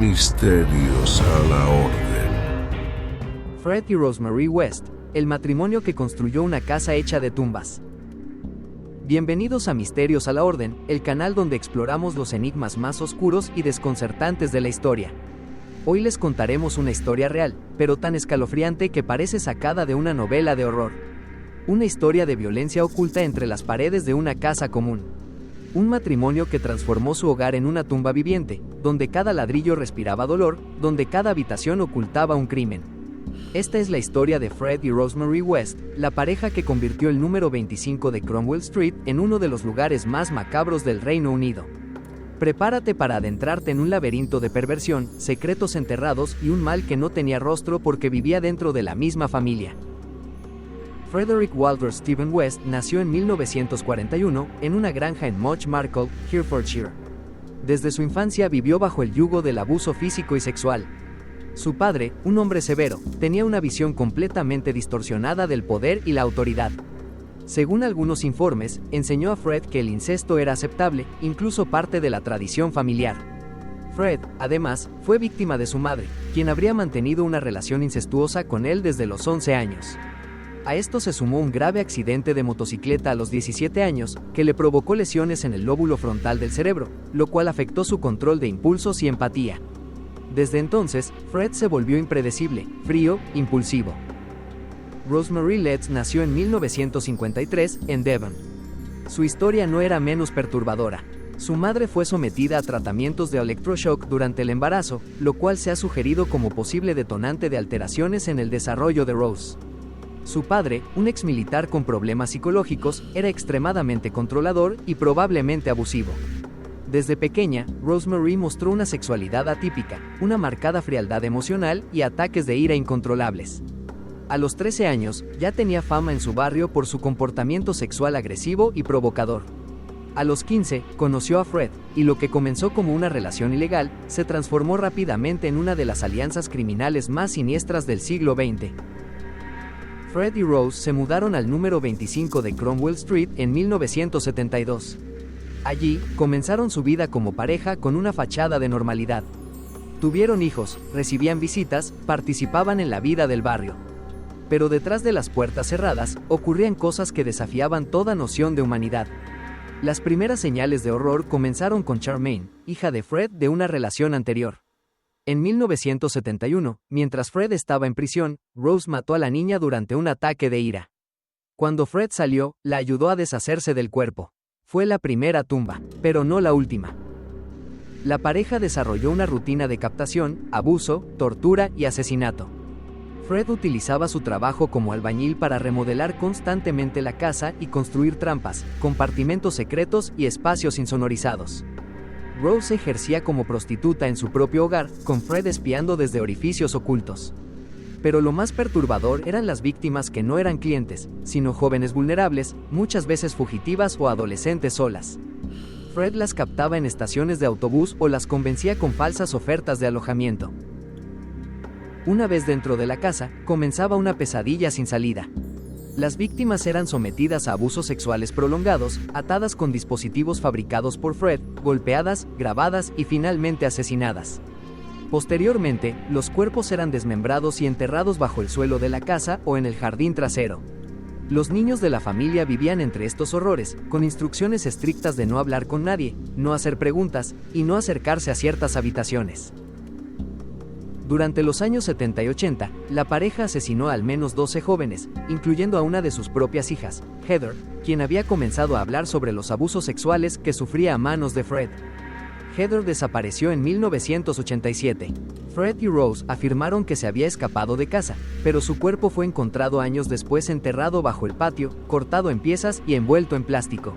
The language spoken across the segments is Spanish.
Misterios a la Orden. Fred y Rosemary West, el matrimonio que construyó una casa hecha de tumbas. Bienvenidos a Misterios a la Orden, el canal donde exploramos los enigmas más oscuros y desconcertantes de la historia. Hoy les contaremos una historia real, pero tan escalofriante que parece sacada de una novela de horror. Una historia de violencia oculta entre las paredes de una casa común. Un matrimonio que transformó su hogar en una tumba viviente, donde cada ladrillo respiraba dolor, donde cada habitación ocultaba un crimen. Esta es la historia de Fred y Rosemary West, la pareja que convirtió el número 25 de Cromwell Street en uno de los lugares más macabros del Reino Unido. Prepárate para adentrarte en un laberinto de perversión, secretos enterrados y un mal que no tenía rostro porque vivía dentro de la misma familia. Frederick Walter Stephen West nació en 1941 en una granja en Much Marcle, Herefordshire. Desde su infancia vivió bajo el yugo del abuso físico y sexual. Su padre, un hombre severo, tenía una visión completamente distorsionada del poder y la autoridad. Según algunos informes, enseñó a Fred que el incesto era aceptable, incluso parte de la tradición familiar. Fred, además, fue víctima de su madre, quien habría mantenido una relación incestuosa con él desde los 11 años. A esto se sumó un grave accidente de motocicleta a los 17 años, que le provocó lesiones en el lóbulo frontal del cerebro, lo cual afectó su control de impulsos y empatía. Desde entonces, Fred se volvió impredecible, frío, impulsivo. Rosemary Letts nació en 1953, en Devon. Su historia no era menos perturbadora. Su madre fue sometida a tratamientos de electroshock durante el embarazo, lo cual se ha sugerido como posible detonante de alteraciones en el desarrollo de Rose. Su padre, un exmilitar con problemas psicológicos, era extremadamente controlador y probablemente abusivo. Desde pequeña, Rosemary mostró una sexualidad atípica, una marcada frialdad emocional y ataques de ira incontrolables. A los 13 años, ya tenía fama en su barrio por su comportamiento sexual agresivo y provocador. A los 15, conoció a Fred, y lo que comenzó como una relación ilegal, se transformó rápidamente en una de las alianzas criminales más siniestras del siglo XX. Fred y Rose se mudaron al número 25 de Cromwell Street en 1972. Allí, comenzaron su vida como pareja con una fachada de normalidad. Tuvieron hijos, recibían visitas, participaban en la vida del barrio. Pero detrás de las puertas cerradas, ocurrían cosas que desafiaban toda noción de humanidad. Las primeras señales de horror comenzaron con Charmaine, hija de Fred de una relación anterior. En 1971, mientras Fred estaba en prisión, Rose mató a la niña durante un ataque de ira. Cuando Fred salió, la ayudó a deshacerse del cuerpo. Fue la primera tumba, pero no la última. La pareja desarrolló una rutina de captación, abuso, tortura y asesinato. Fred utilizaba su trabajo como albañil para remodelar constantemente la casa y construir trampas, compartimentos secretos y espacios insonorizados. Rose ejercía como prostituta en su propio hogar, con Fred espiando desde orificios ocultos. Pero lo más perturbador eran las víctimas que no eran clientes, sino jóvenes vulnerables, muchas veces fugitivas o adolescentes solas. Fred las captaba en estaciones de autobús o las convencía con falsas ofertas de alojamiento. Una vez dentro de la casa, comenzaba una pesadilla sin salida. Las víctimas eran sometidas a abusos sexuales prolongados, atadas con dispositivos fabricados por Fred, golpeadas, grabadas y finalmente asesinadas. Posteriormente, los cuerpos eran desmembrados y enterrados bajo el suelo de la casa o en el jardín trasero. Los niños de la familia vivían entre estos horrores, con instrucciones estrictas de no hablar con nadie, no hacer preguntas y no acercarse a ciertas habitaciones. Durante los años 70 y 80, la pareja asesinó a al menos 12 jóvenes, incluyendo a una de sus propias hijas, Heather, quien había comenzado a hablar sobre los abusos sexuales que sufría a manos de Fred. Heather desapareció en 1987. Fred y Rose afirmaron que se había escapado de casa, pero su cuerpo fue encontrado años después enterrado bajo el patio, cortado en piezas y envuelto en plástico.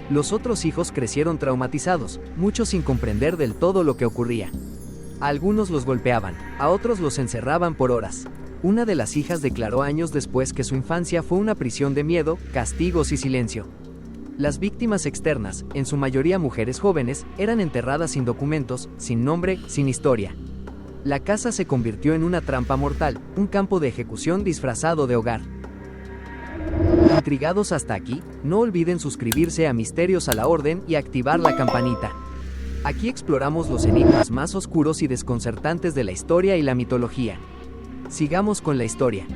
Los otros hijos crecieron traumatizados, muchos sin comprender del todo lo que ocurría. A algunos los golpeaban, a otros los encerraban por horas. Una de las hijas declaró años después que su infancia fue una prisión de miedo, castigos y silencio. Las víctimas externas, en su mayoría mujeres jóvenes, eran enterradas sin documentos, sin nombre, sin historia. La casa se convirtió en una trampa mortal, un campo de ejecución disfrazado de hogar. ¿Intrigados hasta aquí? No olviden suscribirse a Misterios a la Orden y activar la campanita. Aquí exploramos los enigmas más oscuros y desconcertantes de la historia y la mitología. Sigamos con la historia.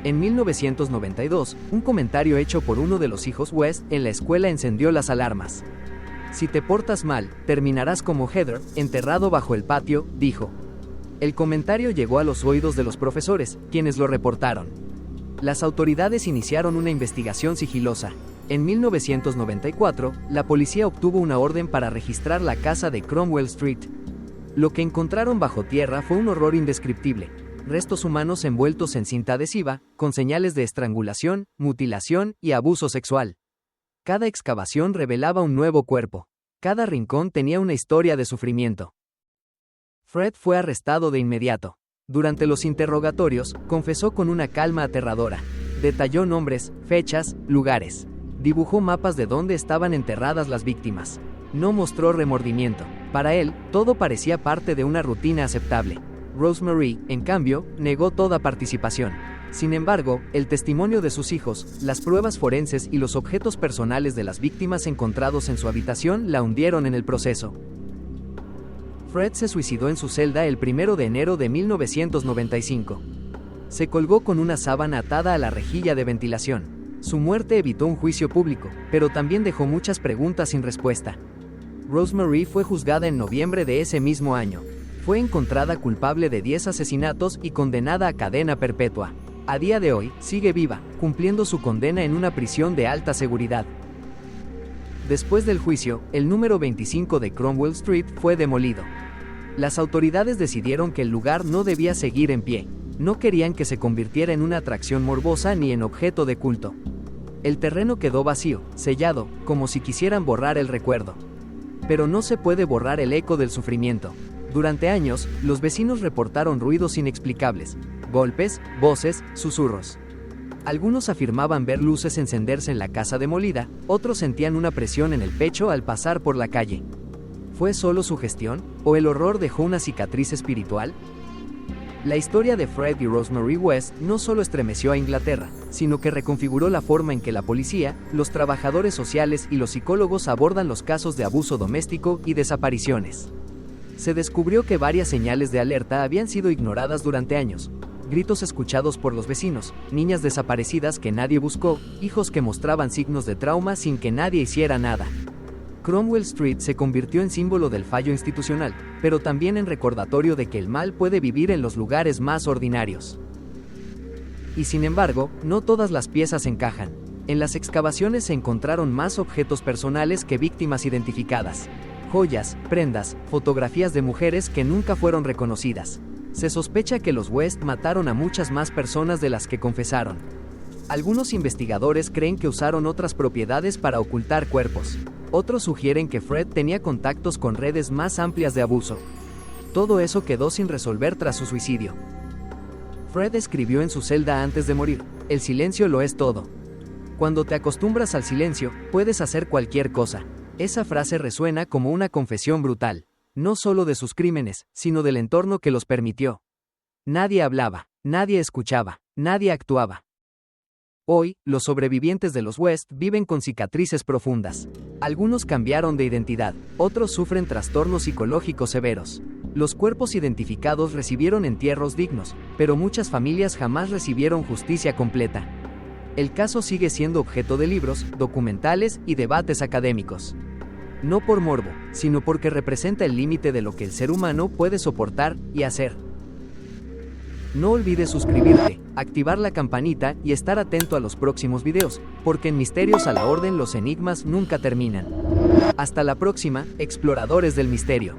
En 1992, un comentario hecho por uno de los hijos West en la escuela encendió las alarmas. Si te portas mal, terminarás como Heather, enterrado bajo el patio, dijo. El comentario llegó a los oídos de los profesores, quienes lo reportaron. Las autoridades iniciaron una investigación sigilosa. En 1994, la policía obtuvo una orden para registrar la casa de Cromwell Street. Lo que encontraron bajo tierra fue un horror indescriptible. Restos humanos envueltos en cinta adhesiva, con señales de estrangulación, mutilación y abuso sexual. Cada excavación revelaba un nuevo cuerpo. Cada rincón tenía una historia de sufrimiento. Fred fue arrestado de inmediato. Durante los interrogatorios, confesó con una calma aterradora. Detalló nombres, fechas, lugares. Dibujó mapas de dónde estaban enterradas las víctimas. No mostró remordimiento. Para él, todo parecía parte de una rutina aceptable. Rosemary, en cambio, negó toda participación. Sin embargo, el testimonio de sus hijos, las pruebas forenses y los objetos personales de las víctimas encontrados en su habitación la hundieron en el proceso. Fred se suicidó en su celda el 1 de enero de 1995. Se colgó con una sábana atada a la rejilla de ventilación. Su muerte evitó un juicio público, pero también dejó muchas preguntas sin respuesta. Rosemary fue juzgada en noviembre de ese mismo año. Fue encontrada culpable de 10 asesinatos y condenada a cadena perpetua. A día de hoy, sigue viva, cumpliendo su condena en una prisión de alta seguridad. Después del juicio, el número 25 de Cromwell Street fue demolido. Las autoridades decidieron que el lugar no debía seguir en pie. No querían que se convirtiera en una atracción morbosa ni en objeto de culto. El terreno quedó vacío, sellado, como si quisieran borrar el recuerdo. Pero no se puede borrar el eco del sufrimiento. Durante años, los vecinos reportaron ruidos inexplicables, golpes, voces, susurros. Algunos afirmaban ver luces encenderse en la casa demolida, otros sentían una presión en el pecho al pasar por la calle. ¿Fue solo sugestión, o el horror dejó una cicatriz espiritual? La historia de Fred y Rosemary West no solo estremeció a Inglaterra, sino que reconfiguró la forma en que la policía, los trabajadores sociales y los psicólogos abordan los casos de abuso doméstico y desapariciones. Se descubrió que varias señales de alerta habían sido ignoradas durante años. Gritos escuchados por los vecinos, niñas desaparecidas que nadie buscó, hijos que mostraban signos de trauma sin que nadie hiciera nada. Cromwell Street se convirtió en símbolo del fallo institucional, pero también en recordatorio de que el mal puede vivir en los lugares más ordinarios. Y sin embargo, no todas las piezas encajan. En las excavaciones se encontraron más objetos personales que víctimas identificadas. Joyas, prendas, fotografías de mujeres que nunca fueron reconocidas. Se sospecha que los West mataron a muchas más personas de las que confesaron. Algunos investigadores creen que usaron otras propiedades para ocultar cuerpos. Otros sugieren que Fred tenía contactos con redes más amplias de abuso. Todo eso quedó sin resolver tras su suicidio. Fred escribió en su celda antes de morir: "El silencio lo es todo". Cuando te acostumbras al silencio, puedes hacer cualquier cosa. Esa frase resuena como una confesión brutal, no solo de sus crímenes, sino del entorno que los permitió. Nadie hablaba, nadie escuchaba, nadie actuaba. Hoy, los sobrevivientes de los West viven con cicatrices profundas. Algunos cambiaron de identidad, otros sufren trastornos psicológicos severos. Los cuerpos identificados recibieron entierros dignos, pero muchas familias jamás recibieron justicia completa. El caso sigue siendo objeto de libros, documentales y debates académicos. No por morbo, sino porque representa el límite de lo que el ser humano puede soportar y hacer. No olvides suscribirte, activar la campanita y estar atento a los próximos videos, porque en Misterios a la Orden los enigmas nunca terminan. Hasta la próxima, exploradores del misterio.